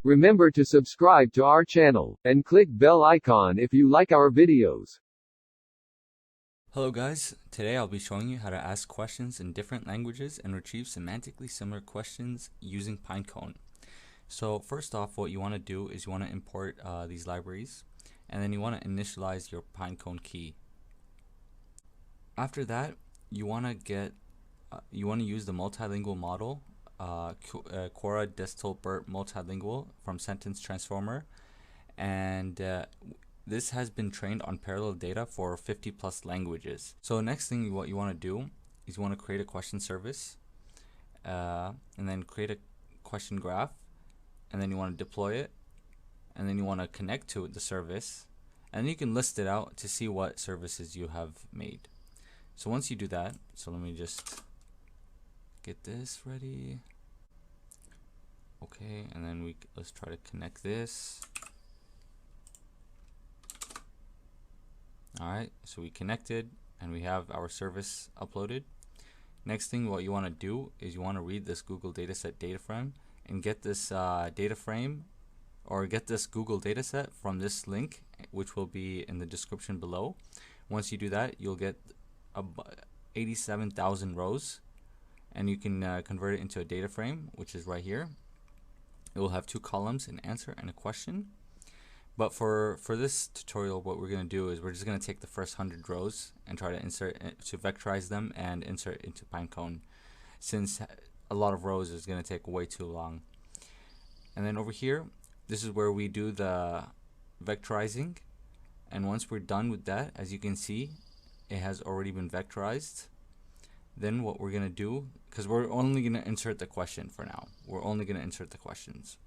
Remember to subscribe to our channel, and click bell icon if you like our videos. Hello guys, today I'll be showing you how to ask questions in different languages and retrieve semantically similar questions using Pinecone. So first off, what you want to do is you want to import these libraries, and then you want to initialize your Pinecone key. After that, you want to use the multilingual model, Quora Desktop-BERT Multilingual from Sentence Transformer, and this has been trained on parallel data for 50 plus languages. So next thing what you want to do is you want to create a question service, and then create a question graph, and then you want to deploy it, and then you want to connect to the service, and then you can list it out to see what services you have made. So once you do that, so let me just get this ready. Okay, and then let's try to connect this. Alright, so we connected and we have our service uploaded. Next thing what you want to do is you want to read this Google dataset data frame and get this data frame, or get this Google dataset from this link, which will be in the description below. Once you do that, you'll get 87,000 rows, and you can convert it into a data frame, which is right here. It will have two columns, an answer and a question. But for this tutorial, what we're going to do is we're just going to take the first 100 rows and try to vectorize them and insert into Pinecone, since a lot of rows is going to take way too long. And then over here, this is where we do the vectorizing, and once we're done with that, as you can see, it has already been vectorized. Then what we're going to do, because we're only going to insert the question for now, we're only going to insert the questions.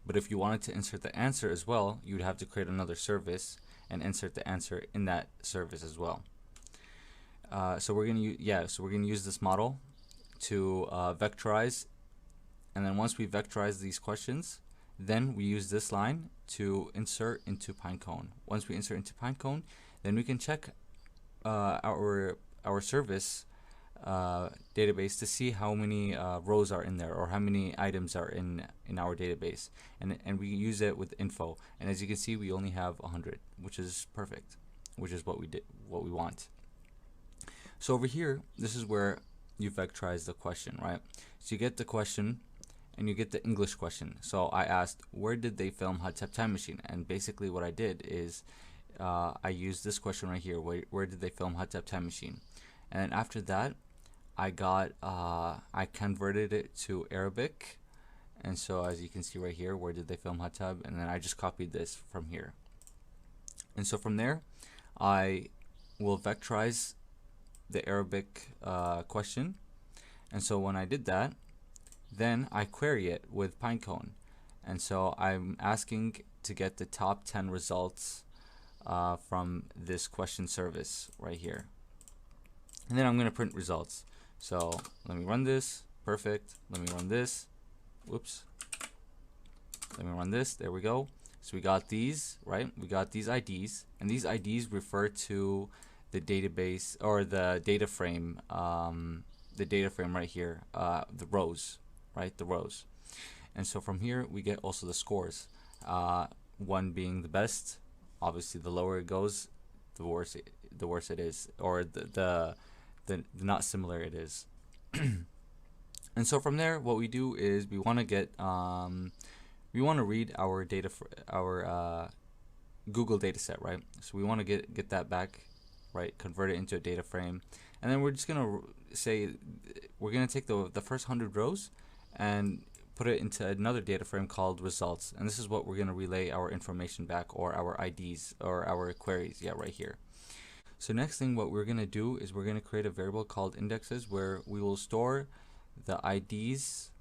But if you wanted to insert the answer as well, you would have to create another service and insert the answer in that service as well. So we're going to use this model to vectorize, and then once we vectorize these questions, then we use this line to insert into Pinecone. Once we insert into Pinecone, then we can check our service database to see how many rows are in there, or how many items are in our database, and we use it with info. And as you can see, we only have 100, which is perfect, which is what we want. So over here, this is where you vectorize the question, right? So you get the question and you get the English question. So I asked, where did they film Haytham Time Machine? And basically what I did is I used this question right here, where did they film Haytham Time Machine? And then after that, I converted it to Arabic, and so as you can see right here, where did they film Haytham, and then I just copied this from here. And so from there, I will vectorize the Arabic question, and so when I did that, then I query it with Pinecone, and so I'm asking to get the top 10 results from this question service right here. And then I'm going to print results. So let me run this. Perfect. Let me run this. Whoops. Let me run this. There we go. So we got these, right? We got these IDs, and these IDs refer to the database, or the data frame. The data frame right here. The rows, right? The rows. And so from here we get also the scores. One being the best. Obviously, the lower it goes, the worse it is, or the not similar it is. And so from there, what we do is we want to get we want to read our data for our Google dataset, right? So we want to get that back, right? Convert it into a data frame, and then we're just gonna say we're gonna take the first 100 rows and put it into another data frame called results, and this is what we're gonna relay our information back, or our IDs, or our queries, right here. So next thing what we're going to do is we're going to create a variable called indexes, where we will store the IDs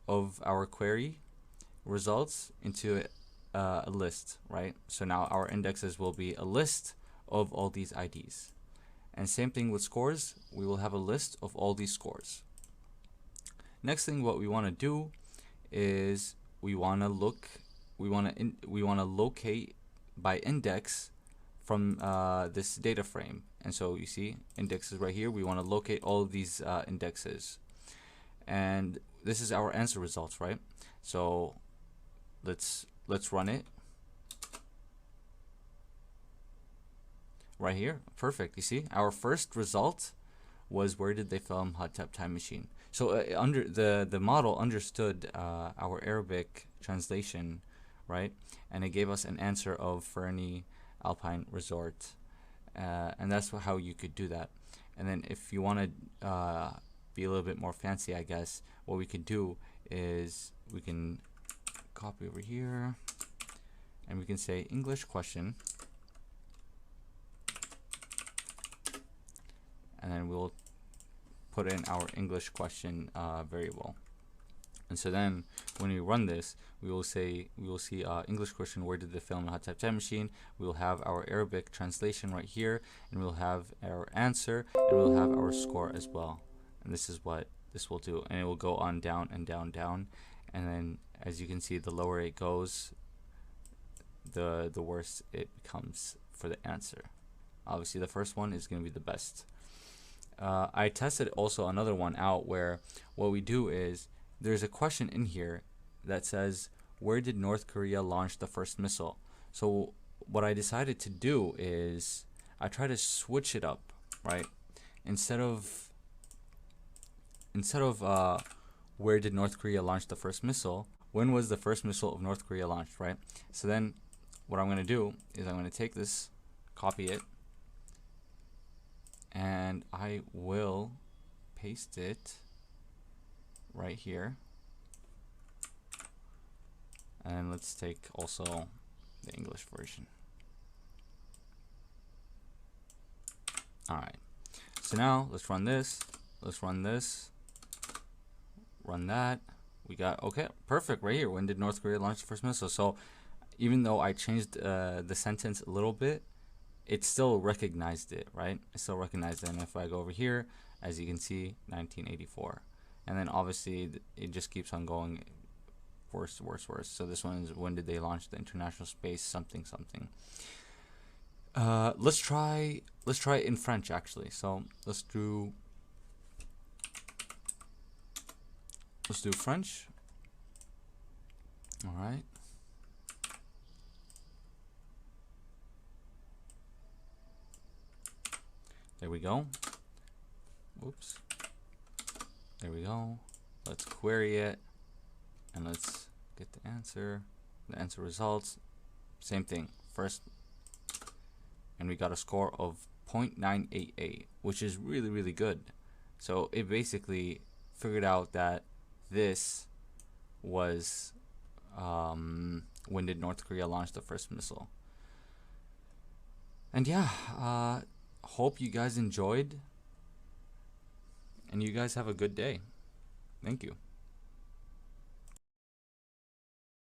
of our query results into a list, right? So now our indexes will be a list of all these IDs. And same thing with scores, we will have a list of all these scores. Next thing what we want to do is we want to locate by index from this data frame. And so you see indexes right here, we want to locate all of these indexes. And this is our answer results, right? So let's run it right here. Perfect. You see, our first result was where did they film Hot Tub Time Machine. So under the model understood our Arabic translation, right? And it gave us an answer of Fernie Alpine Resort, and that's how you could do that. And then if you want to be a little bit more fancy, I guess what we could do is we can copy over here, and we can say English question, and then we'll put in our English question variable. And so then when we run this, we will see English question, where did they film Hot Tub Time Machine? We will have our Arabic translation right here, and we'll have our answer, and we'll have our score as well. And this is what this will do, and it will go on down and down, down, and then as you can see, the lower it goes, the worse it becomes for the answer. Obviously the first one is going to be the best. I tested also another one out where what we do is there's a question in here that says, where did North Korea launch the first missile? So what I decided to do is I try to switch it up, right? Instead of where did North Korea launch the first missile, when was the first missile of North Korea launched, right? So then what I'm going to do is I'm going to take this, copy it, and I will paste it right here. And let's take also the English version. Alright, so now let's run this, run that. We got, okay, perfect, right here. When did North Korea launch the first missile? So even though I changed the sentence a little bit, it still recognized it, right? It still recognized it. And if I go over here, as you can see, 1984. And then obviously it just keeps on going worse, worse, worse. So this one is, when did they launch the International Space something something. Let's try it in French actually. So let's do French. All right. There we go. Whoops. There we go. Let's query it, and let's get the answer. The answer results, same thing. First, and we got a score of 0.988, which is really, really good. So it basically figured out that this was when did North Korea launch the first missile. And yeah, hope you guys enjoyed, and you guys have a good day. Thank you.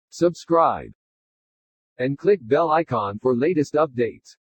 Subscribe and click bell icon for latest updates.